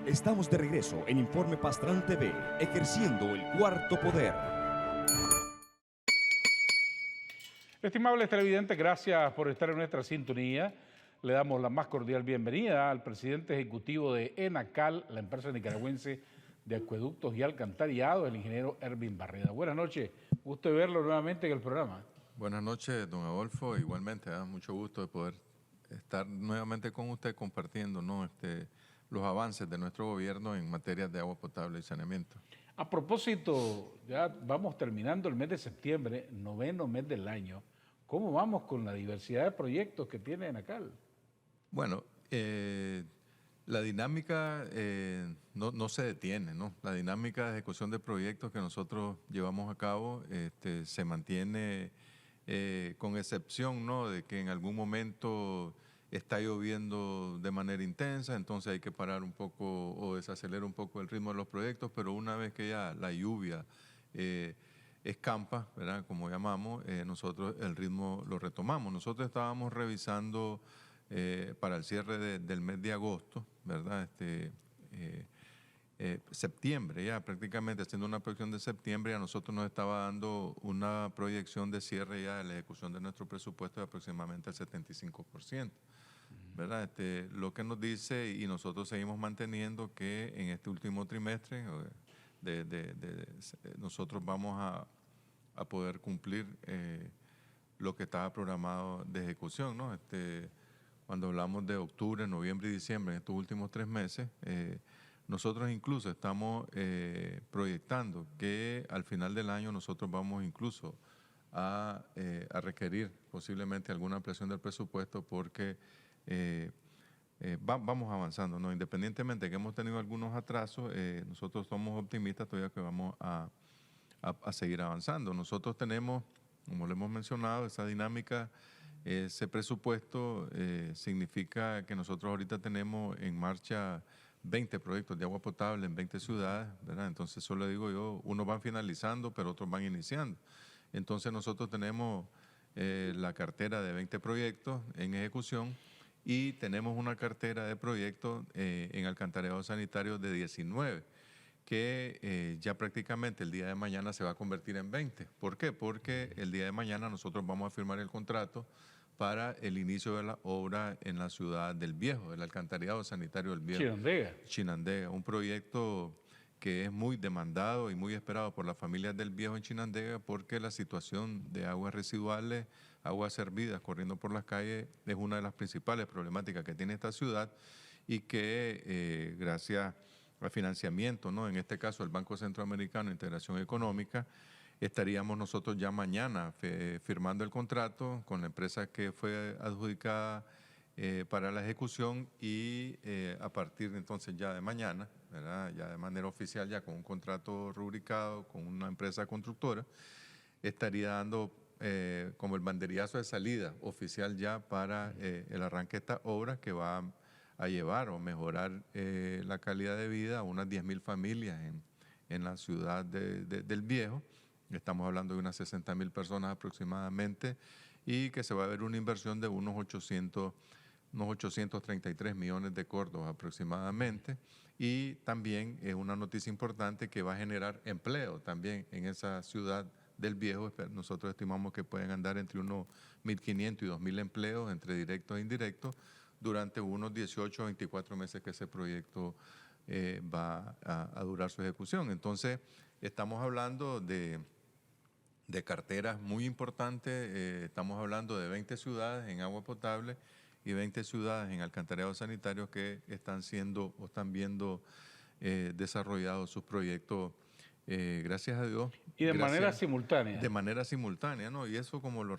Estamos de regreso en Informe Pastrán TV, ejerciendo el cuarto poder. Estimables televidentes, gracias por estar en nuestra sintonía. Le damos la más cordial bienvenida al presidente ejecutivo de ENACAL, la empresa nicaragüense de acueductos y alcantarillado, el ingeniero Ervin Barreda. Buenas noches, gusto de verlo nuevamente en el programa. Buenas noches, don Adolfo. Igualmente, mucho gusto de poder estar nuevamente con usted compartiendo, ¿no? Los avances de nuestro gobierno en materia de agua potable y saneamiento. A propósito, ya vamos terminando el mes de septiembre, noveno mes del año. ¿Cómo vamos con la diversidad de proyectos que tiene ENACAL? Bueno, la dinámica no se detiene, ¿no? La dinámica de ejecución de proyectos que nosotros llevamos a cabo se mantiene con excepción, ¿no?, de que en algún momento está lloviendo de manera intensa, entonces hay que parar un poco o desacelerar un poco el ritmo de los proyectos, pero una vez que ya la lluvia escampa, ¿verdad?, como llamamos, nosotros el ritmo lo retomamos. Nosotros estábamos revisando para el cierre del mes de agosto, ¿verdad?, septiembre, ya prácticamente haciendo una proyección de septiembre, a nosotros nos estaba dando una proyección de cierre ya de la ejecución de nuestro presupuesto de aproximadamente el 75%, ¿verdad? Lo que nos dice, y nosotros seguimos manteniendo, que en este último trimestre nosotros vamos a poder cumplir lo que estaba programado de ejecución, ¿no? Cuando hablamos de octubre, noviembre y diciembre, en estos últimos 3 meses, nosotros incluso estamos proyectando que al final del año nosotros vamos incluso a requerir posiblemente alguna ampliación del presupuesto porque vamos avanzando, ¿no? Independientemente de que hemos tenido algunos atrasos, nosotros somos optimistas todavía que vamos a seguir avanzando. Nosotros tenemos, como lo hemos mencionado, esa dinámica. Ese presupuesto significa que nosotros ahorita tenemos en marcha 20 proyectos de agua potable en 20 ciudades, ¿verdad? Entonces, eso le digo yo, unos van finalizando, pero otros van iniciando. Entonces, nosotros tenemos la cartera de 20 proyectos en ejecución y tenemos una cartera de proyectos en alcantarillado sanitario de 19, que ya prácticamente el día de mañana se va a convertir en 20. ¿Por qué? Porque el día de mañana nosotros vamos a firmar el contrato para el inicio de la obra en la ciudad del Viejo, el alcantarillado sanitario del Viejo. Chinandega. Chinandega, un proyecto que es muy demandado y muy esperado por las familias del Viejo en Chinandega porque la situación de aguas residuales, aguas servidas corriendo por las calles es una de las principales problemáticas que tiene esta ciudad y que gracias al financiamiento, ¿no?, en este caso el Banco Centroamericano de Integración Económica, estaríamos nosotros ya mañana firmando el contrato con la empresa que fue adjudicada para la ejecución y a partir de entonces ya de mañana, ¿verdad?, ya de manera oficial, ya con un contrato rubricado con una empresa constructora, estaría dando como el banderillazo de salida oficial ya para el arranque de esta obra que va a llevar o mejorar la calidad de vida a unas 10,000 familias en la ciudad del Viejo. Estamos hablando de unas 60,000 personas aproximadamente y que se va a ver una inversión de unos 833 millones de córdobas aproximadamente. Y también es una noticia importante que va a generar empleo también en esa ciudad del Viejo. Nosotros estimamos que pueden andar entre unos 1.500 y 2.000 empleos entre directos e indirectos durante unos 18 o 24 meses que ese proyecto va a durar su ejecución. Entonces, estamos hablando de carteras muy importantes, estamos hablando de 20 ciudades en agua potable y 20 ciudades en alcantarillado sanitario que están siendo o están viendo desarrollados sus proyectos, gracias a Dios. Y de manera simultánea. De manera simultánea, ¿no? Y eso como lo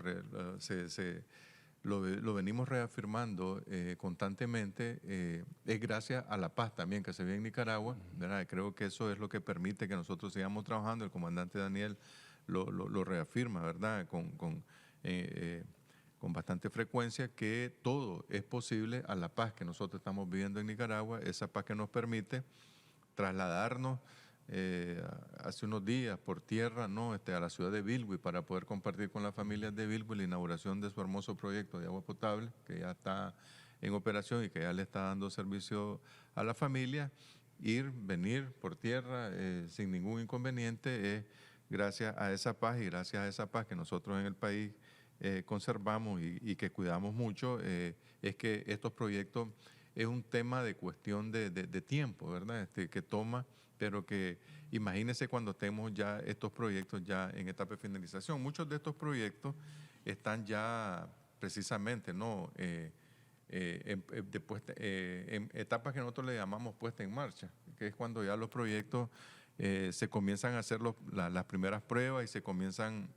venimos reafirmando constantemente, es gracias a la paz también que se ve en Nicaragua, ¿verdad? Creo que eso es lo que permite que nosotros sigamos trabajando. El comandante Daniel lo reafirma, ¿verdad?, con bastante frecuencia, que todo es posible a la paz que nosotros estamos viviendo en Nicaragua, esa paz que nos permite trasladarnos hace unos días por tierra, ¿no?, a la ciudad de Bilwi para poder compartir con las familias de Bilwi la inauguración de su hermoso proyecto de agua potable que ya está en operación y que ya le está dando servicio a la familia. ir, venir por tierra sin ningún inconveniente. Es gracias a esa paz y gracias a esa paz que nosotros en el país conservamos y que cuidamos mucho, es que estos proyectos es un tema de cuestión de tiempo, ¿verdad? Que toma, pero que imagínense cuando estemos ya estos proyectos ya en etapa de finalización. Muchos de estos proyectos están ya precisamente, ¿no? En etapas que nosotros le llamamos puesta en marcha, que es cuando ya los proyectos se comienzan a hacer las primeras pruebas y se comienzan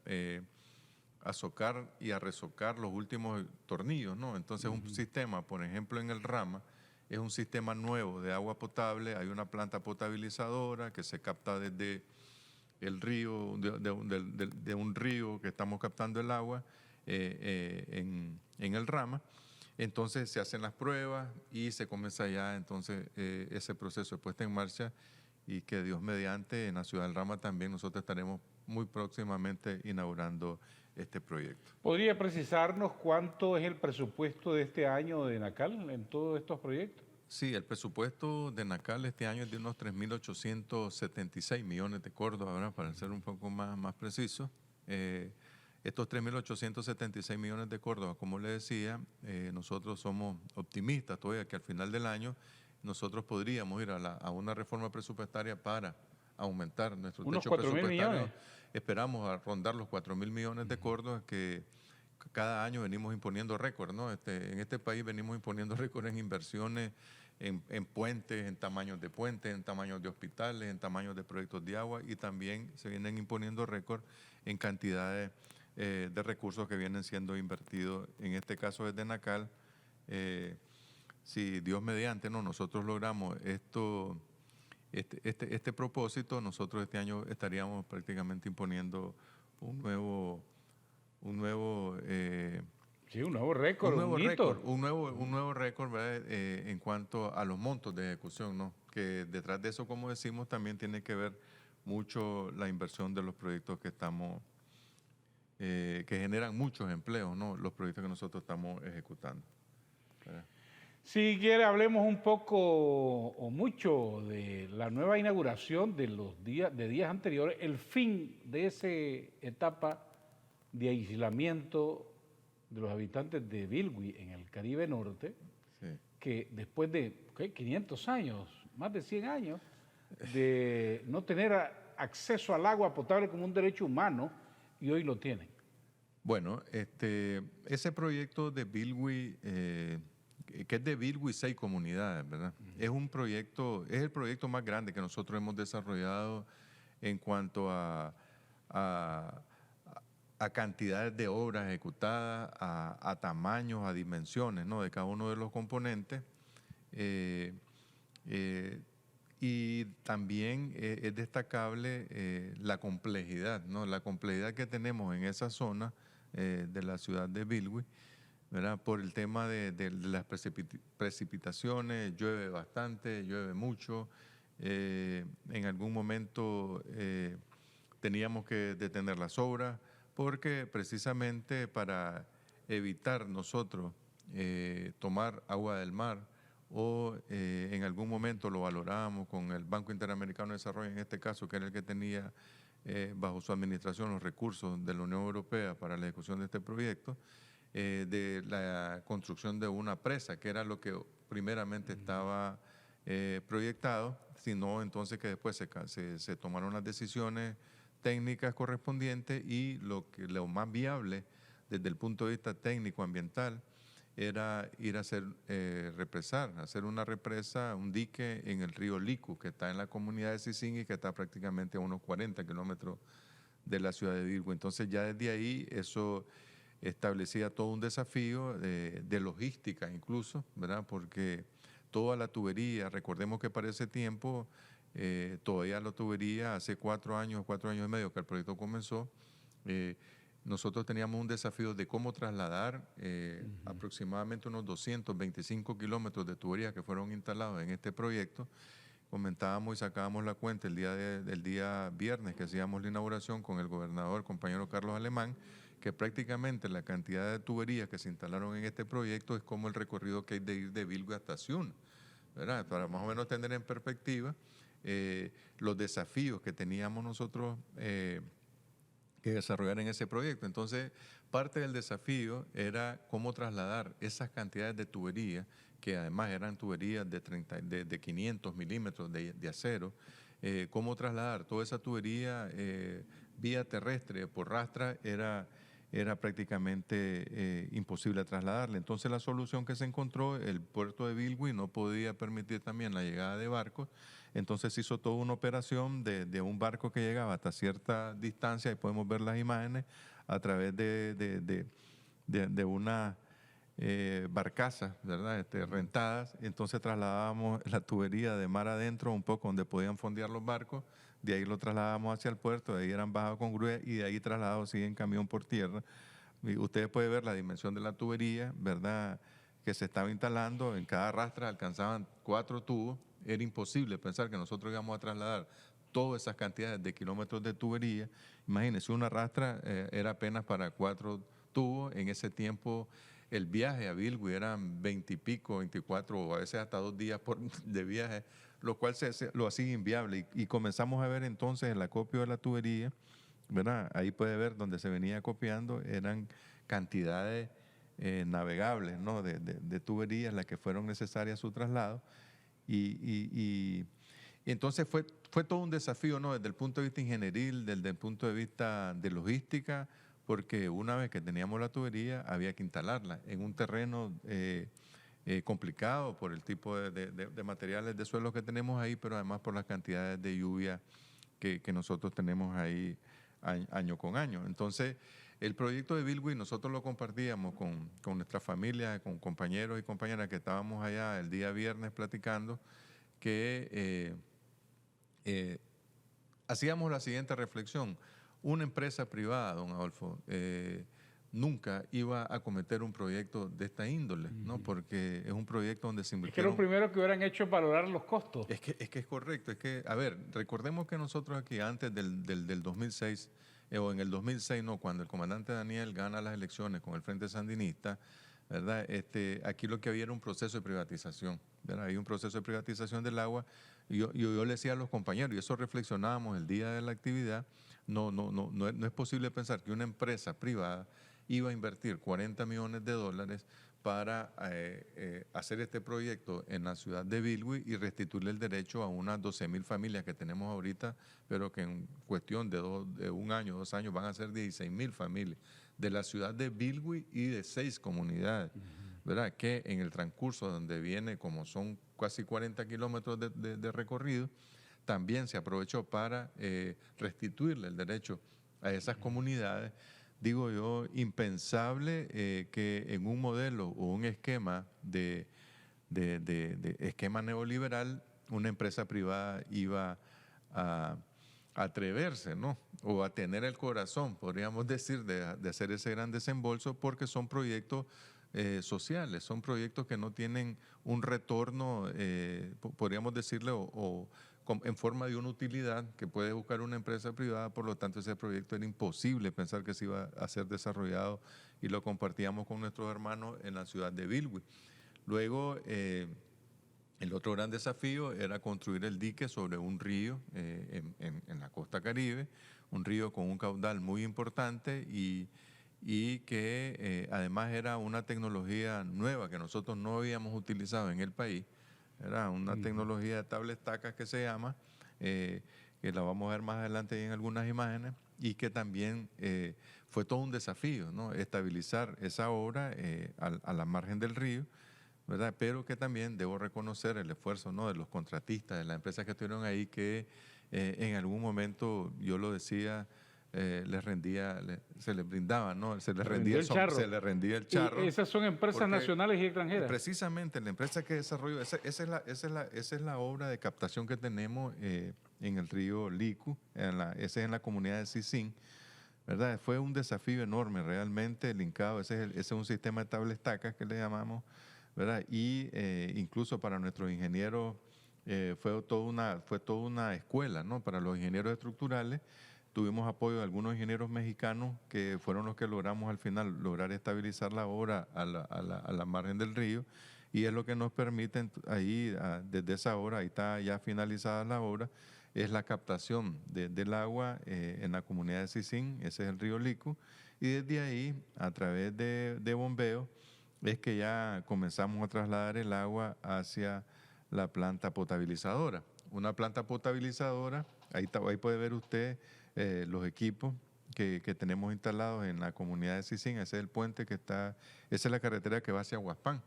a socar y a resocar los últimos tornillos, ¿no? Entonces un sistema, por ejemplo en el Rama, es un sistema nuevo de agua potable, hay una planta potabilizadora que se capta desde el río, de un río que estamos captando el agua en el Rama. Entonces se hacen las pruebas y se comienza ya entonces ese proceso de puesta en marcha, y que Dios mediante en la ciudad del Rama también nosotros estaremos muy próximamente inaugurando este proyecto. ¿Podría precisarnos cuánto es el presupuesto de este año de ENACAL en todos estos proyectos? Sí, el presupuesto de ENACAL este año es de unos 3.876 millones de córdobas, ¿verdad? Para ser un poco más preciso. Estos 3.876 millones de córdobas, como le decía, nosotros somos optimistas todavía que al final del año nosotros podríamos ir a una reforma presupuestaria para aumentar nuestro techo presupuestario. Millones. Esperamos a rondar los 4.000 millones de córdobas, que cada año venimos imponiendo récord, ¿no? En este país venimos imponiendo récord en inversiones, en puentes, en tamaños de puentes, en tamaños de hospitales, en tamaños de proyectos de agua, y también se vienen imponiendo récord en cantidades de recursos que vienen siendo invertidos, en este caso desde ENACAL. Si Dios mediante, ¿no?, nosotros logramos este propósito, nosotros este año estaríamos prácticamente imponiendo un nuevo récord, un nuevo récord, ¿verdad? En cuanto a los montos de ejecución, ¿no? Que detrás de eso, como decimos, también tiene que ver mucho la inversión de los proyectos que estamos, que generan muchos empleos, ¿no? Los proyectos que nosotros estamos ejecutando. Si quiere, hablemos un poco o mucho de la nueva inauguración de los días anteriores, el fin de esa etapa de aislamiento de los habitantes de Bilwi en el Caribe Norte, sí, que después de 500 años, más de 100 años, de no tener acceso al agua potable como un derecho humano, y hoy lo tienen. Bueno, ese proyecto de Bilwi, que es de Bilwi 6 comunidades, ¿verdad? Es un proyecto, es el proyecto más grande que nosotros hemos desarrollado en cuanto a cantidades de obras ejecutadas, a tamaños, a dimensiones, ¿no?, de cada uno de los componentes. Y también es destacable la complejidad, ¿no?, la complejidad que tenemos en esa zona de la ciudad de Bilwi, ¿verdad? Por el tema de las precipitaciones, llueve bastante, llueve mucho. En algún momento teníamos que detener las obras, porque precisamente para evitar nosotros tomar agua del mar, o en algún momento lo valorábamos con el Banco Interamericano de Desarrollo, en este caso, que era el que tenía bajo su administración los recursos de la Unión Europea para la ejecución de este proyecto, de la construcción de una presa, que era lo que primeramente estaba proyectado, sino entonces que después se tomaron las decisiones técnicas correspondientes, y lo más viable desde el punto de vista técnico ambiental era ir a hacer hacer una represa, un dique en el río Licu, que está en la comunidad de Sisingui, que está prácticamente a unos 40 kilómetros de la ciudad de Bilwi. Entonces ya desde ahí eso establecía todo un desafío de logística incluso, ¿verdad? Porque toda la tubería, recordemos que para ese tiempo todavía la tubería, hace 4 años y medio que el proyecto comenzó, nosotros teníamos un desafío de cómo trasladar aproximadamente unos 225 kilómetros de tubería que fueron instalados en este proyecto. Comentábamos y sacábamos la cuenta el día viernes que hacíamos la inauguración con el gobernador, el compañero Carlos Alemán, que prácticamente la cantidad de tuberías que se instalaron en este proyecto es como el recorrido que hay de ir de Bilwi hasta Ciuna, ¿verdad? Para más o menos tener en perspectiva los desafíos que teníamos nosotros que desarrollar en ese proyecto. Entonces, parte del desafío era cómo trasladar esas cantidades de tuberías, que además eran tuberías de 500 milímetros de acero, cómo trasladar toda esa tubería vía terrestre por rastra era prácticamente imposible trasladarla. Entonces la solución que se encontró, el puerto de Bilwi no podía permitir también la llegada de barcos, entonces se hizo toda una operación de un barco que llegaba hasta cierta distancia, y podemos ver las imágenes, a través de una barcazas, ¿verdad? Rentadas. Entonces trasladábamos la tubería de mar adentro, un poco donde podían fondear los barcos, de ahí lo trasladábamos hacia el puerto, de ahí eran bajados con grúa y de ahí trasladados sí en camión por tierra. Y ustedes pueden ver la dimensión de la tubería, ¿verdad?, que se estaba instalando. En cada rastra alcanzaban 4 tubos. Era imposible pensar que nosotros íbamos a trasladar todas esas cantidades de kilómetros de tubería. Imagínense, una rastra era apenas para 4 tubos. En ese tiempo el viaje a Bilwi eran 20 y pico, 24 o a veces hasta 2 días de viaje, lo cual lo hacía inviable. Y comenzamos a ver entonces el acopio de la tubería, ¿verdad? Ahí puede ver donde se venía acopiando, eran cantidades navegables, ¿no?, de tuberías las que fueron necesarias su traslado. Y entonces fue todo un desafío, ¿no?, desde el punto de vista ingenieril, desde el punto de vista de logística, porque una vez que teníamos la tubería había que instalarla en un terreno complicado por el tipo de materiales de suelo que tenemos ahí, pero además por las cantidades de lluvia que nosotros tenemos ahí año con año. Entonces, el proyecto de Bilwi nosotros lo compartíamos con nuestra familia, con compañeros y compañeras que estábamos allá el día viernes platicando, que hacíamos la siguiente reflexión. Una empresa privada, don Adolfo, nunca iba a cometer un proyecto de esta índole, ¿no? Porque es un proyecto donde se invirtieron... Es que lo primero que hubieran hecho es valorar los costos. Es que es correcto. Es que, a ver, recordemos que nosotros aquí antes del 2006, o en el 2006, no, cuando el comandante Daniel gana las elecciones con el Frente Sandinista, ¿verdad? Aquí lo que había era un proceso de privatización, ¿verdad? Hay un proceso de privatización del agua. Yo le decía a los compañeros, y eso reflexionábamos el día de la actividad, no es posible pensar que una empresa privada iba a invertir 40 millones de dólares para hacer este proyecto en la ciudad de Bilwi y restituirle el derecho a unas 12,000 familias que tenemos ahorita, pero que en cuestión de un año, 2 años van a ser 16,000 familias de la ciudad de Bilwi y de 6 comunidades, ¿verdad? Que en el transcurso donde viene, como son casi 40 kilómetros de recorrido, también se aprovechó para restituirle el derecho a esas comunidades. Digo yo, impensable que en un modelo o un esquema de esquema neoliberal una empresa privada iba a atreverse, ¿no?, o a tener el corazón, podríamos decir, de hacer ese gran desembolso, porque son proyectos sociales, son proyectos que no tienen un retorno, podríamos decirle, en forma de una utilidad que puede buscar una empresa privada. Por lo tanto, ese proyecto era imposible pensar que se iba a ser desarrollado, y lo compartíamos con nuestros hermanos en la ciudad de Bilwi. Luego, el otro gran desafío era construir el dique sobre un río en la costa Caribe, un río con un caudal muy importante y que además era una tecnología nueva que nosotros no habíamos utilizado en el país. Era una tecnología de tabla tacas que se llama, que la vamos a ver más adelante en algunas imágenes, y que también fue todo un desafío, ¿no?, estabilizar esa obra a la margen del río, ¿verdad? Pero que también debo reconocer el esfuerzo, ¿no?, de los contratistas, de las empresas que estuvieron ahí, que en algún momento, yo lo decía, se les brindaba, ¿no? Se les rendía el charro. Y esas son empresas nacionales y extranjeras. Precisamente, la empresa que desarrolló, esa es la obra de captación que tenemos en el río Licu, esa es en la comunidad de Sisín, ¿verdad? Fue un desafío enorme realmente el hincado. Ese es un sistema de tabla tacas que le llamamos, ¿verdad? Y incluso para nuestros ingenieros fue toda una escuela, ¿no?, para los ingenieros estructurales. Tuvimos apoyo de algunos ingenieros mexicanos que fueron los que logramos al final lograr estabilizar la obra a la margen del río, y es lo que nos permite ahí, desde esa hora, ahí está ya finalizada la obra, es la captación del agua en la comunidad de Sisín, ese es el río Licu, y desde ahí, a través de bombeo, es que ya comenzamos a trasladar el agua hacia la planta potabilizadora. Una planta potabilizadora, ahí puede ver usted los equipos que tenemos instalados en la comunidad de Sisín. Ese es el puente que está, esa es la carretera que va hacia Huaspán,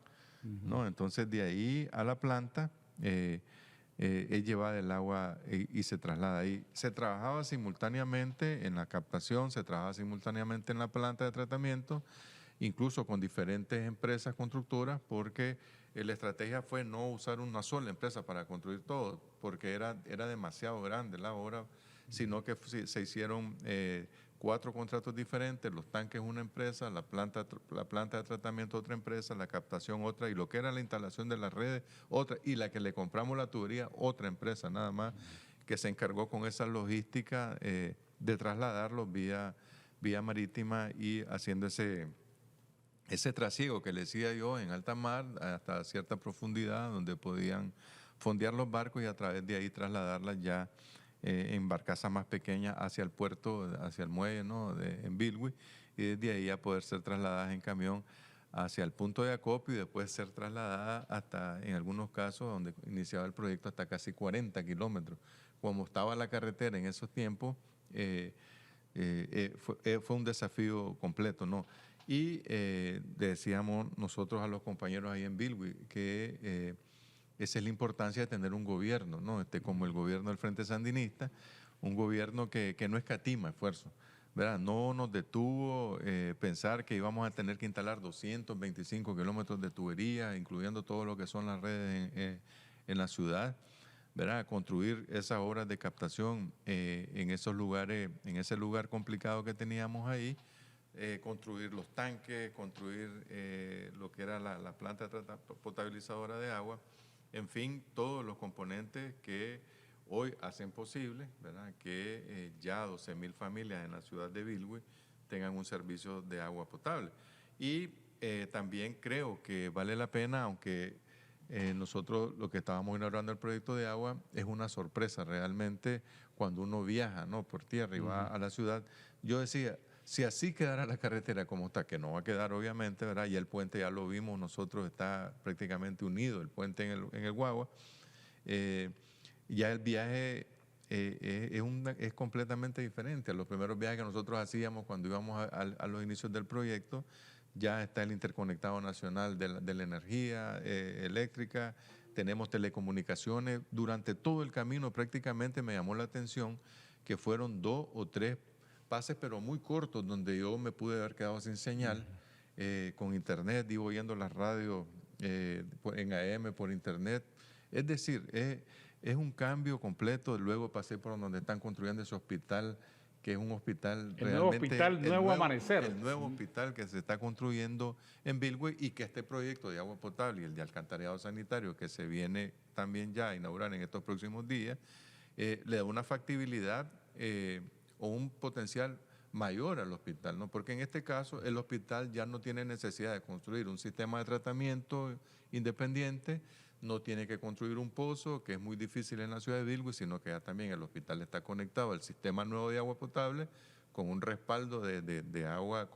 ¿no? Entonces de ahí a la planta es llevada el agua y se traslada ahí. Se trabajaba simultáneamente en la captación, se trabajaba simultáneamente en la planta de tratamiento, incluso con diferentes empresas constructoras, porque la estrategia fue no usar una sola empresa para construir todo, porque era demasiado grande la obra, sino que se hicieron 4 contratos diferentes, los tanques una empresa, la planta de tratamiento otra empresa, la captación otra, y lo que era la instalación de las redes otra, y la que le compramos la tubería otra empresa nada más, que se encargó con esa logística de trasladarlos vía marítima y haciendo ese trasiego que le decía yo en alta mar hasta cierta profundidad donde podían fondear los barcos y a través de ahí trasladarlas ya en barcazas más pequeñas hacia el puerto, hacia el muelle, ¿no? En Bilwi, y desde ahí a poder ser trasladadas en camión hacia el punto de acopio y después ser trasladadas hasta, en algunos casos, donde iniciaba el proyecto, hasta casi 40 kilómetros. Como estaba la carretera en esos tiempos, fue un desafío completo, ¿no? Y decíamos nosotros a los compañeros ahí en Bilwi que esa es la importancia de tener un gobierno, ¿no? Como el gobierno del Frente Sandinista, un gobierno que no escatima esfuerzo, ¿verdad? No nos detuvo pensar que íbamos a tener que instalar 225 kilómetros de tubería, incluyendo todo lo que son las redes en la ciudad, ¿verdad? Construir esas obras de captación en esos lugares, en ese lugar complicado que teníamos ahí, construir los tanques, construir lo que era la planta potabilizadora de agua, en fin, todos los componentes que hoy hacen posible, ¿verdad?, que ya 12,000 familias en la ciudad de Bilwi tengan un servicio de agua potable. Y también creo que vale la pena, aunque nosotros lo que estábamos inaugurando el proyecto de agua es una sorpresa realmente cuando uno viaja, ¿no?, por tierra y va a la ciudad. Yo decía, si así quedara la carretera como está, que no va a quedar obviamente, ¿verdad? Y el puente ya lo vimos nosotros, está prácticamente unido, el puente en el Guagua. Ya el viaje es completamente diferente a los primeros viajes que nosotros hacíamos cuando íbamos a los inicios del proyecto. Ya está el interconectado nacional de la energía eléctrica, tenemos telecomunicaciones. Durante todo el camino prácticamente me llamó la atención que fueron 2 o 3 pases, pero muy cortos, donde yo me pude haber quedado sin señal, con internet, iba oyendo las radios en AM por internet. Es decir, es un cambio completo. Luego pasé por donde están construyendo ese hospital, que es un hospital el nuevo hospital Nuevo Amanecer. El nuevo hospital que se está construyendo en Bilwi, y que este proyecto de agua potable y el de alcantarillado sanitario que se viene también ya a inaugurar en estos próximos días, le da una factibilidad o un potencial mayor al hospital, ¿no? Porque en este caso el hospital ya no tiene necesidad de construir un sistema de tratamiento independiente, no tiene que construir un pozo, que es muy difícil en la ciudad de Bilwi, sino que ya también el hospital está conectado al sistema nuevo de agua potable, con un respaldo de agua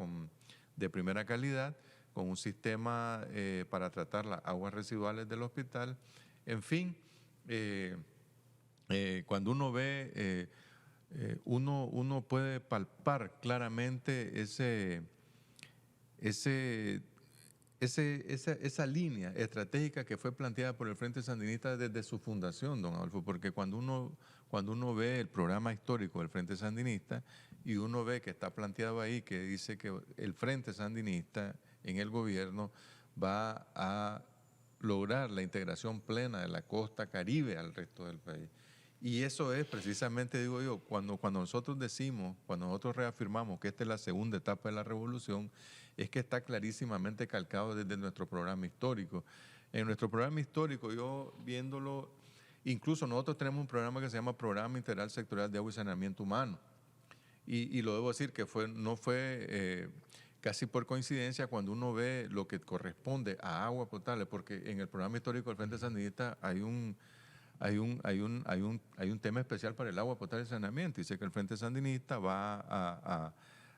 de primera calidad, con un sistema para tratar las aguas residuales del hospital. En fin, cuando uno ve, uno puede palpar claramente esa línea estratégica que fue planteada por el Frente Sandinista desde su fundación, don Adolfo, porque cuando uno ve el programa histórico del Frente Sandinista y uno ve que está planteado ahí, que dice que el Frente Sandinista en el gobierno va a lograr la integración plena de la costa caribe al resto del país. Y eso es precisamente, digo yo, cuando nosotros decimos, cuando nosotros reafirmamos que esta es la segunda etapa de la revolución, es que está clarísimamente calcado desde nuestro programa histórico. En nuestro programa histórico, yo viéndolo, incluso nosotros tenemos un programa que se llama Programa Integral Sectorial de Agua y Saneamiento Humano. Y lo debo decir que no fue casi por coincidencia, cuando uno ve lo que corresponde a agua potable, porque en el programa histórico del Frente Sandinista hay un tema especial para el agua potable y saneamiento. Dice que el Frente Sandinista va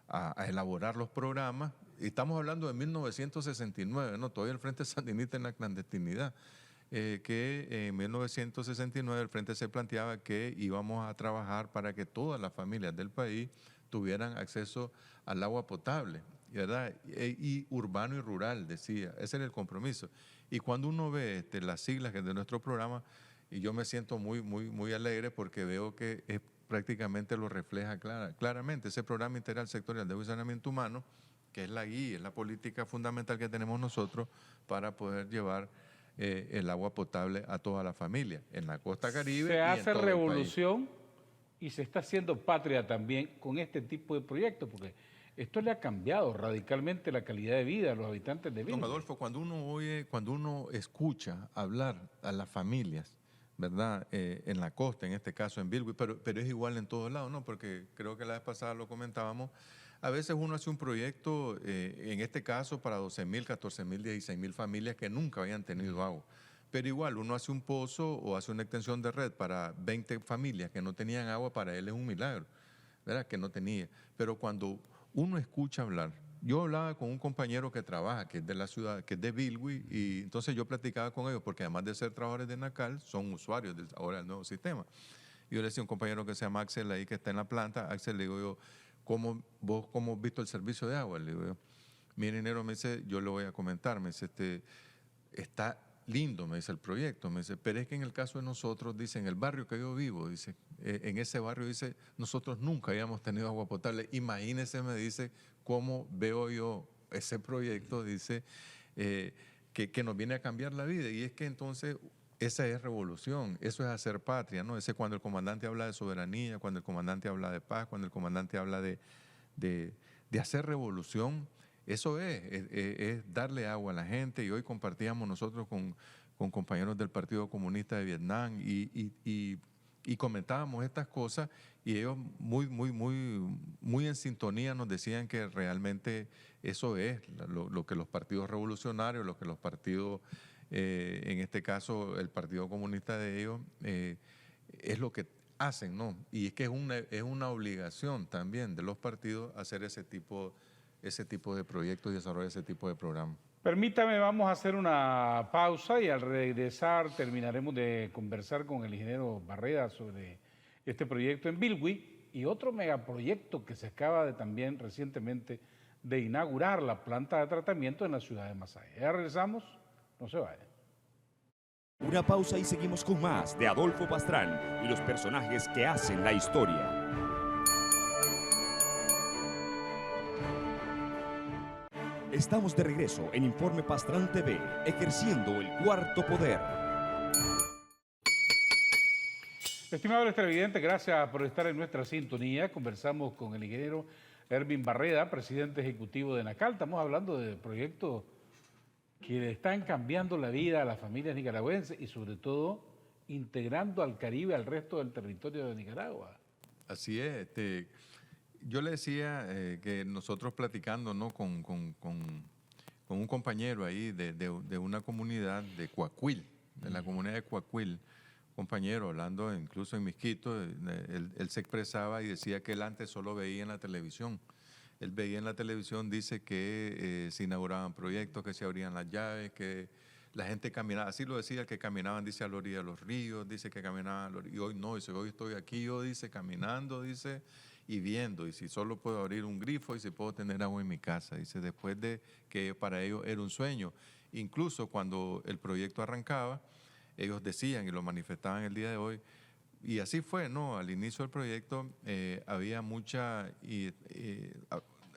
a elaborar los programas. Y estamos hablando de 1969, ¿no? Todavía el Frente Sandinista en la clandestinidad. Que en 1969 el Frente se planteaba que íbamos a trabajar para que todas las familias del país tuvieran acceso al agua potable, ¿verdad? Y urbano y rural, decía. Ese era el compromiso. Y cuando uno ve las siglas que de nuestro programa, y yo me siento muy alegre porque veo que prácticamente lo refleja claramente. Ese programa integral sectorial de agua y saneamiento humano, que es la guía, es la política fundamental que tenemos nosotros para poder llevar el agua potable a toda la familia, en la costa caribe. Se hace todo revolución y se está haciendo patria también con este tipo de proyectos, porque esto le ha cambiado radicalmente la calidad de vida a los habitantes de Bilwi. Don Adolfo, cuando uno escucha hablar a las familias, ¿verdad? En la costa, en este caso en Bilwi, pero es igual en todos lados, ¿no? Porque creo que la vez pasada lo comentábamos. A veces uno hace un proyecto, en este caso para 12.000, 14.000, 16.000 familias que nunca habían tenido agua. Pero igual uno hace un pozo o hace una extensión de red para 20 familias que no tenían agua, para él es un milagro, ¿verdad? Que no tenía. Pero cuando uno escucha hablar, yo hablaba con un compañero que trabaja, que es de la ciudad, que es de Bilwi, y entonces yo platicaba con ellos, porque además de ser trabajadores de NACAL, son usuarios ahora del nuevo sistema. Yo le decía a un compañero que se llama Axel ahí, que está en la planta. Axel, le digo yo, ¿vos cómo has visto el servicio de agua? Le digo yo, mire, ingeniero, me dice, yo le voy a comentar, me dice, está lindo, me dice el proyecto, me dice, pero es que en el caso de nosotros, dice, en el barrio que yo vivo, dice, en ese barrio, dice, nosotros nunca habíamos tenido agua potable. Imagínese, me dice, cómo veo yo ese proyecto, dice, que nos viene a cambiar la vida. Y es que entonces esa es revolución, eso es hacer patria, ¿no? Ese es cuando el comandante habla de soberanía, cuando el comandante habla de paz, cuando el comandante habla de hacer revolución. Eso es darle agua a la gente. Y hoy compartíamos nosotros con compañeros del Partido Comunista de Vietnam y comentábamos estas cosas, y ellos muy en sintonía nos decían que realmente eso es lo que los partidos revolucionarios, lo que los partidos, en este caso el Partido Comunista de ellos, es lo que hacen, ¿no? Y es que es una obligación también de los partidos hacer ese tipo de proyectos y desarrollar ese tipo de programas. Permítame, vamos a hacer una pausa y al regresar terminaremos de conversar con el ingeniero Barreda sobre este proyecto en Bilwi y otro megaproyecto que se acaba de también recientemente de inaugurar, la planta de tratamiento en la ciudad de Masaya. Ya regresamos, no se vayan. Una pausa y seguimos con más de Adolfo Pastrán y los personajes que hacen la historia. Estamos de regreso en Informe Pastrán TV, ejerciendo el cuarto poder. Estimados televidentes, gracias por estar en nuestra sintonía. Conversamos con el ingeniero Ervin Barreda, presidente ejecutivo de NACAL. Estamos hablando de proyectos que le están cambiando la vida a las familias nicaragüenses y sobre todo integrando al Caribe al resto del territorio de Nicaragua. Así es. Yo le decía que nosotros platicando, ¿no? con un compañero ahí de una comunidad de Coahuil, de la comunidad de Coahuil, compañero hablando incluso en Misquito, él se expresaba y decía que él antes solo veía en la televisión. Él veía en la televisión, dice que se inauguraban proyectos, que se abrían las llaves, que la gente caminaba, así lo decía, que caminaban, dice, a la orilla de los ríos, dice que caminaban, y hoy no, dice, hoy estoy aquí yo, dice, caminando, dice, y viendo, y si solo puedo abrir un grifo y si puedo tener agua en mi casa, dice, después de que para ellos era un sueño. Incluso cuando el proyecto arrancaba, ellos decían y lo manifestaban el día de hoy, y así fue, ¿no? Al inicio del proyecto había mucha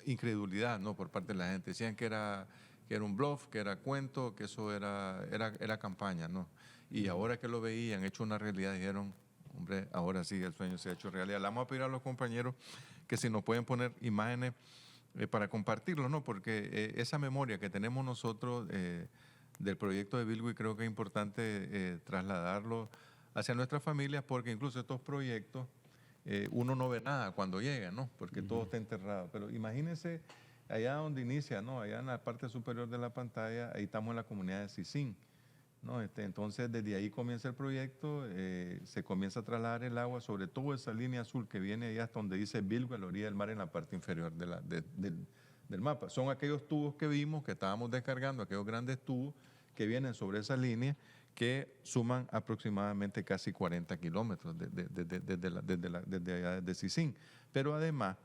incredulidad, ¿no? Por parte de la gente. Decían que era un bluff, que era cuento, que eso era campaña, ¿no? Y ahora que lo veían hecho una realidad, dijeron, hombre, ahora sí el sueño se ha hecho realidad. Le vamos a pedir a los compañeros que si nos pueden poner imágenes para compartirlo, ¿no? Porque esa memoria que tenemos nosotros del proyecto de Bilwi creo que es importante trasladarlo hacia nuestras familias, porque incluso estos proyectos uno no ve nada cuando llega, ¿no? Porque todo está enterrado. Pero imagínense allá donde inicia, ¿no? Allá en la parte superior de la pantalla, ahí estamos en la comunidad de Sisín, ¿no? Entonces, desde ahí comienza el proyecto, se comienza a trasladar el agua sobre toda esa línea azul que viene allá hasta donde dice Bilwi, a la orilla del mar, en la parte inferior del mapa. Son aquellos tubos que vimos, que estábamos descargando, aquellos grandes tubos que vienen sobre esa línea, que suman aproximadamente casi 40 kilómetros desde allá de Sisín. Pero además,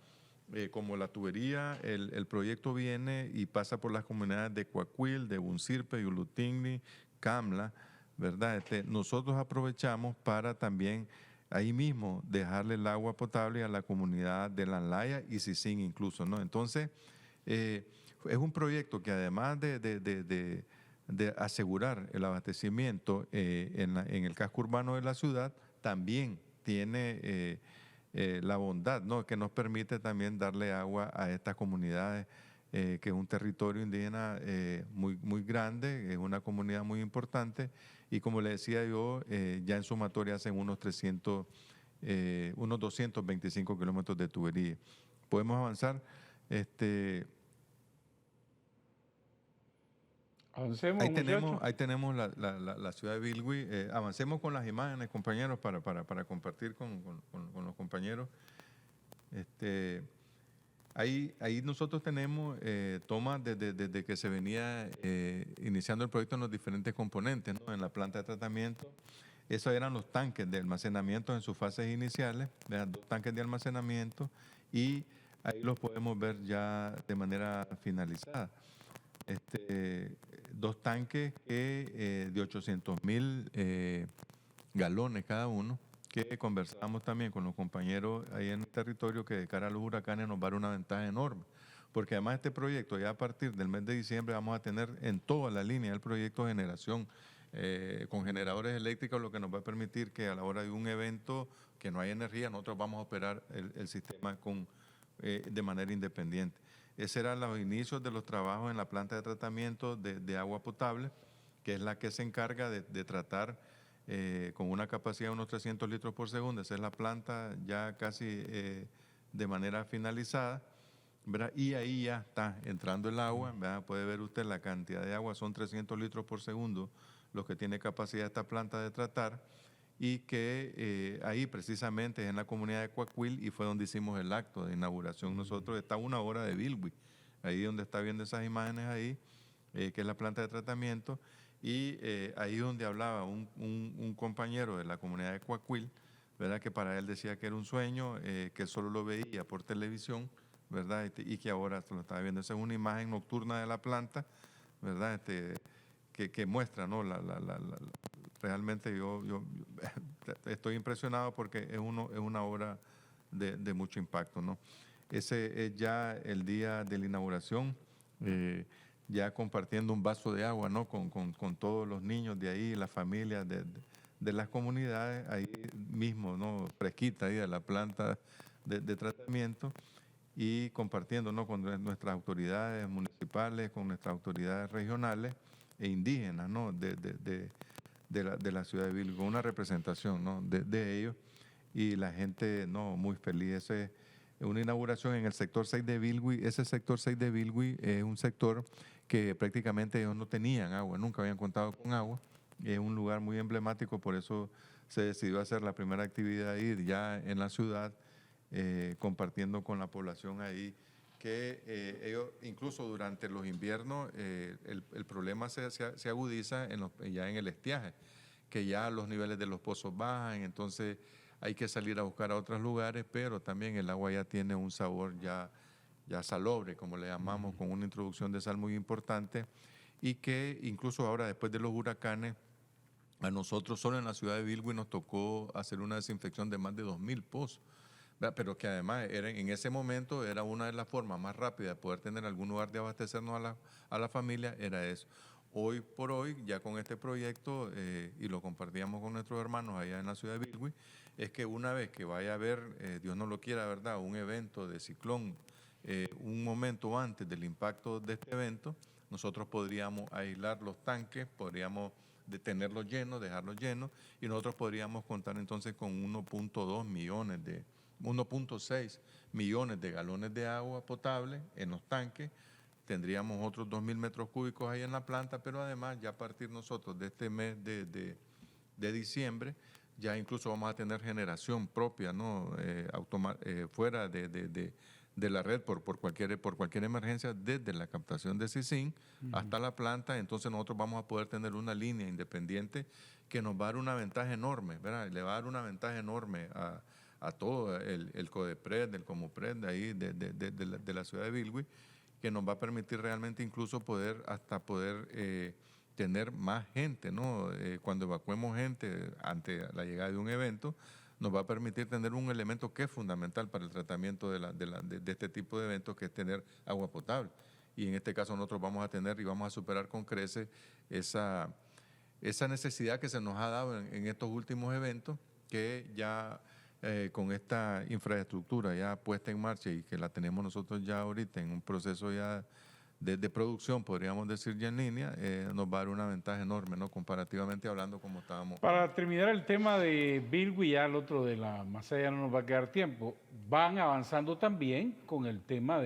como la tubería, el proyecto viene y pasa por las comunidades de Coacuil, de Buncirpe, Yulutingni, Camla, ¿verdad? Nosotros aprovechamos para también ahí mismo dejarle el agua potable a la comunidad de Lanlaya y Sisín incluso, ¿no? Entonces, es un proyecto que además de asegurar el abastecimiento en el casco urbano de la ciudad, también tiene la bondad, ¿no? Que nos permite también darle agua a estas comunidades, que es un territorio indígena muy grande, es una comunidad muy importante, y como le decía yo, ya en sumatoria hacen unos 225 kilómetros de tubería. Podemos avanzar. Avancemos, muchachos. Ahí tenemos la ciudad de Bilwi. Avancemos con las imágenes, compañeros, para compartir con los compañeros. Ahí nosotros tenemos tomas desde que se venía iniciando el proyecto en los diferentes componentes, ¿no? En la planta de tratamiento. Esos eran los tanques de almacenamiento en sus fases iniciales, ¿verdad? 2 tanques de almacenamiento, y ahí los podemos ver ya de manera finalizada. 2 tanques de 800,000 galones cada uno, que conversábamos también con los compañeros ahí en el territorio, que de cara a los huracanes nos va a dar una ventaja enorme, porque además este proyecto, ya a partir del mes de diciembre, vamos a tener en toda la línea del proyecto generación con generadores eléctricos, lo que nos va a permitir que a la hora de un evento que no hay energía, nosotros vamos a operar el sistema de manera independiente. Ese eran los inicios de los trabajos en la planta de tratamiento de agua potable, que es la que se encarga de tratar con una capacidad de unos 300 litros por segundo. Esa es la planta ya casi de manera finalizada, ¿verdad? Y ahí ya está entrando el agua, ¿verdad? Puede ver usted la cantidad de agua, son 300 litros por segundo los que tiene capacidad esta planta de tratar, y que ahí precisamente es en la comunidad de Coacuil, y fue donde hicimos el acto de inauguración. Nosotros está a 1 hora de Bilwi, ahí donde está viendo esas imágenes ahí, que es la planta de tratamiento, y ahí donde hablaba un compañero de la comunidad de Coacuil, ¿verdad? Que para él decía que era un sueño, que solo lo veía por televisión, ¿verdad? Y que ahora lo estaba viendo. Esa es una imagen nocturna de la planta, ¿verdad? Que muestra, ¿no? Realmente yo estoy impresionado, porque es una obra de mucho impacto, ¿no? Ese es ya el día de la inauguración, ya compartiendo un vaso de agua, ¿no? Con todos los niños de ahí, las familias de las comunidades, ahí mismo, ¿no? Fresquita ahí de la planta de tratamiento, y compartiendo, ¿no? Con nuestras autoridades municipales, con nuestras autoridades regionales e indígenas, ¿no? de la ciudad de Bilwi, con una representación, ¿no? de ellos, y la gente, no, muy feliz. Es una inauguración en el sector 6 de Bilwi. Ese sector 6 de Bilwi es un sector que prácticamente ellos no tenían agua, nunca habían contado con agua. Es un lugar muy emblemático, por eso se decidió hacer la primera actividad ahí, ya en la ciudad, compartiendo con la población ahí, que ellos, incluso durante los inviernos, el problema se agudiza ya en el estiaje, que ya los niveles de los pozos bajan, entonces hay que salir a buscar a otros lugares, pero también el agua ya tiene un sabor ya salobre, como le llamamos, con una introducción de sal muy importante, y que incluso ahora, después de los huracanes, a nosotros solo en la ciudad de Bilwi nos tocó hacer una desinfección de más de 2,000 pozos, ¿verdad? Pero que además en ese momento era una de las formas más rápidas de poder tener algún lugar de abastecernos a la familia, era eso. Hoy por hoy, ya con este proyecto, y lo compartíamos con nuestros hermanos allá en la ciudad de Bilwi, es que una vez que vaya a haber, Dios no lo quiera, ¿verdad?, un evento de ciclón, un momento antes del impacto de este evento, nosotros podríamos aislar los tanques, podríamos tenerlos llenos, dejarlos llenos, y nosotros podríamos contar entonces con 1.2 millones de 1.6 millones de galones de agua potable en los tanques. Tendríamos otros 2.000 metros cúbicos ahí en la planta, pero además ya a partir nosotros de este mes de diciembre, ya incluso vamos a tener generación propia, ¿no? Fuera de la red por cualquier emergencia, desde la captación de Sisín hasta la planta. Entonces nosotros vamos a poder tener una línea independiente que nos va a dar una ventaja enorme, ¿verdad? Le va a dar una ventaja enorme a todo el CODEPRED, el COMOPRED de ahí, de la ciudad de Bilwi, que nos va a permitir realmente incluso poder tener más gente, ¿no? Cuando evacuemos gente ante la llegada de un evento, nos va a permitir tener un elemento que es fundamental para el tratamiento de este tipo de eventos, que es tener agua potable. Y en este caso nosotros vamos a tener y vamos a superar con creces esa necesidad que se nos ha dado en estos últimos eventos, que ya con esta infraestructura ya puesta en marcha y que la tenemos nosotros ya ahorita en un proceso ya de producción, podríamos decir ya en línea, nos va a dar una ventaja enorme, ¿no? Comparativamente hablando, como estábamos. Para terminar el tema de Bilwi, ya el otro de la Masaya no nos va a quedar tiempo. Van avanzando también con el tema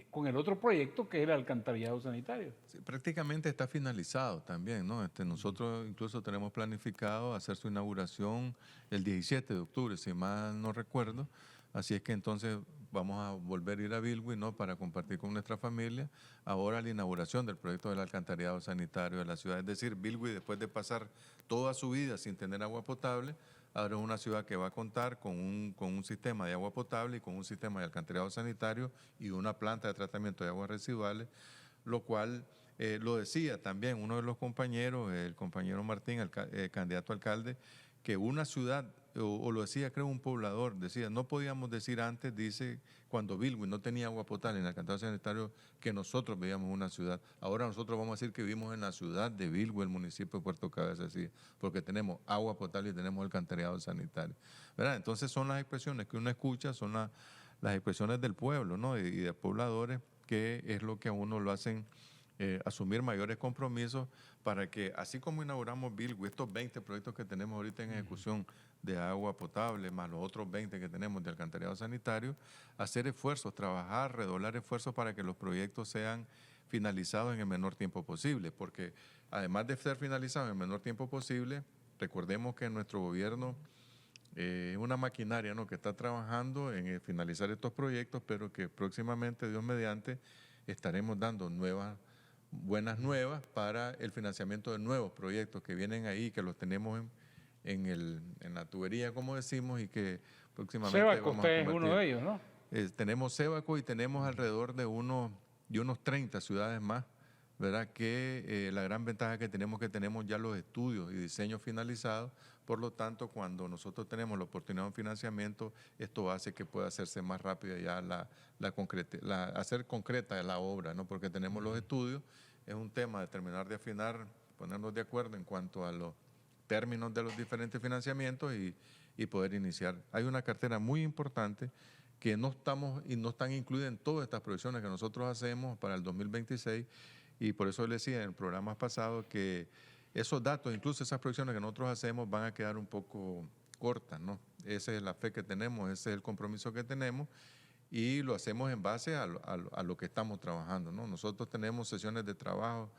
con el otro proyecto, que es el alcantarillado sanitario. Sí, prácticamente está finalizado también, ¿no? Nosotros incluso tenemos planificado hacer su inauguración el 17 de octubre, si mal no recuerdo. Así es que entonces vamos a volver a ir a Bilwi, ¿no? Para compartir con nuestra familia ahora la inauguración del proyecto del alcantarillado sanitario de la ciudad. Es decir, Bilwi, después de pasar toda su vida sin tener agua potable, ahora es una ciudad que va a contar con un sistema de agua potable y con un sistema de alcantarillado sanitario y una planta de tratamiento de aguas residuales, lo cual lo decía también uno de los compañeros, el compañero Martín, el candidato a alcalde, que una ciudad, o lo decía creo un poblador, decía, no podíamos decir antes, dice, cuando Bilwi no tenía agua potable en el alcantarillado sanitario, que nosotros veíamos una ciudad. Ahora nosotros vamos a decir que vivimos en la ciudad de Bilwi, el municipio de Puerto Cabeza, así, porque tenemos agua potable y tenemos alcantarillado sanitario, ¿verdad? Entonces son las expresiones que uno escucha, son las expresiones del pueblo, ¿no? Y de pobladores, que es lo que a uno lo hacen asumir mayores compromisos para que, así como inauguramos Bilwi, estos 20 proyectos que tenemos ahorita en ejecución de agua potable, más los otros 20 que tenemos de alcantarillado sanitario, hacer esfuerzos, trabajar, redoblar esfuerzos para que los proyectos sean finalizados en el menor tiempo posible, porque además de ser finalizados en el menor tiempo posible, recordemos que nuestro gobierno es una maquinaria, ¿no? Que está trabajando en finalizar estos proyectos, pero que próximamente, Dios mediante, estaremos dando buenas nuevas para el financiamiento de nuevos proyectos que vienen ahí, que los tenemos en la tubería, como decimos, y que próximamente Sebaco, vamos a usted es convertir. uno de ellos, ¿no? Tenemos Sebaco y tenemos alrededor de unos 30 ciudades más, ¿verdad? Que la gran ventaja que tenemos ya los estudios y diseños finalizados. Por lo tanto, cuando nosotros tenemos la oportunidad de un financiamiento, esto hace que pueda hacerse más rápida ya hacer concreta la obra, ¿no? Porque tenemos los estudios, es un tema de terminar de afinar, ponernos de acuerdo en cuanto a los términos de los diferentes financiamientos y poder iniciar. Hay una cartera muy importante que no están incluidas en todas estas proyecciones que nosotros hacemos para el 2026, y por eso le decía en el programa pasado que esos datos, incluso esas proyecciones que nosotros hacemos, van a quedar un poco cortas, ¿no? Esa es la fe que tenemos, ese es el compromiso que tenemos, y lo hacemos en base a lo que estamos trabajando, ¿no? Nosotros tenemos sesiones de trabajo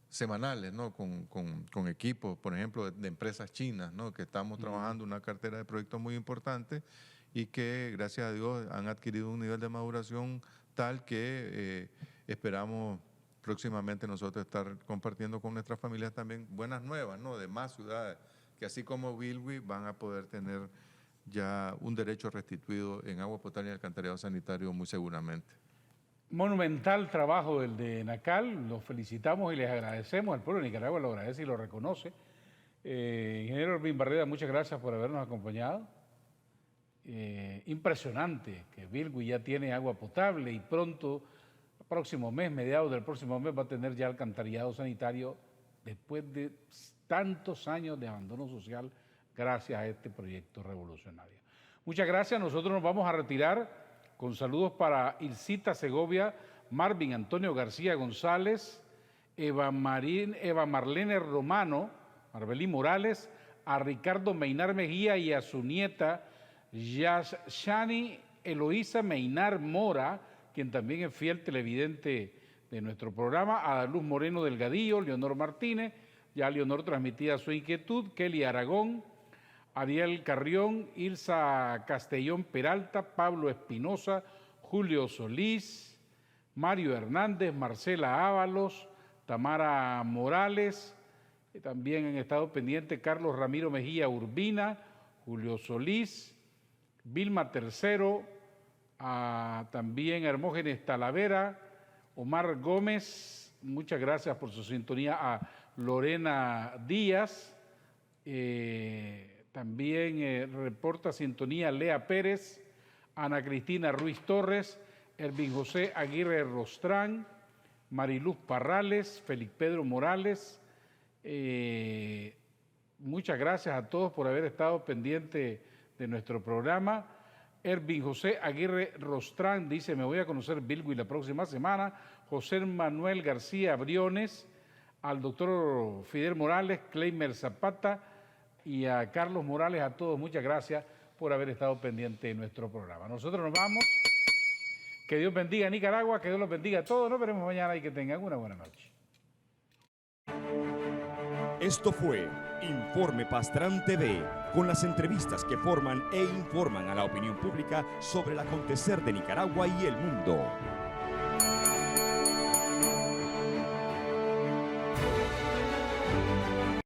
semanales, ¿no? Con equipos, por ejemplo, de empresas chinas, ¿no? Que estamos trabajando una cartera de proyectos muy importante y que, gracias a Dios, han adquirido un nivel de maduración tal que esperamos próximamente nosotros estar compartiendo con nuestras familias también buenas nuevas, ¿no? De más ciudades, que así como Bilwi van a poder tener ya un derecho restituido en agua potable y alcantarillado sanitario muy seguramente. Monumental trabajo el de Enacal, los felicitamos y les agradecemos, el pueblo de Nicaragua lo agradece y lo reconoce. Ingeniero Ervin Barreda, muchas gracias por habernos acompañado. Impresionante que Bilwi ya tiene agua potable y pronto, el próximo mes, mediados del próximo mes, va a tener ya alcantarillado sanitario después de tantos años de abandono social gracias a este proyecto revolucionario. Muchas gracias, nosotros nos vamos a retirar con saludos para Ilcita Segovia, Marvin Antonio García González, Eva Marlene Romano, Marbelí Morales, a Ricardo Meinar Mejía y a su nieta Yashani Eloísa Meinar Mora, quien también es fiel televidente de nuestro programa, a Luz Moreno Delgadillo, Leonor Martínez, ya Leonor transmitía su inquietud, Kelly Aragón, Ariel Carrión, Ilsa Castellón Peralta, Pablo Espinosa, Julio Solís, Mario Hernández, Marcela Ábalos, Tamara Morales, también han estado pendientes Carlos Ramiro Mejía Urbina, Julio Solís, Vilma Tercero, también Hermógenes Talavera, Omar Gómez, muchas gracias por su sintonía, a Lorena Díaz, también reporta sintonía Lea Pérez, Ana Cristina Ruiz Torres, Ervin José Aguirre Rostrán, Mariluz Parrales, Félix Pedro Morales. Muchas gracias a todos por haber estado pendiente de nuestro programa. Ervin José Aguirre Rostrán dice, me voy a conocer Bilwi la próxima semana. José Manuel García Briones, al doctor Fidel Morales, Cleimer Zapata y a Carlos Morales, a todos muchas gracias por haber estado pendiente de nuestro programa. Nosotros nos vamos. Que Dios bendiga a Nicaragua, que Dios los bendiga a todos. Nos veremos mañana y que tengan una buena noche. Esto fue Informe Pastrán TV, con las entrevistas que forman e informan a la opinión pública sobre el acontecer de Nicaragua y el mundo.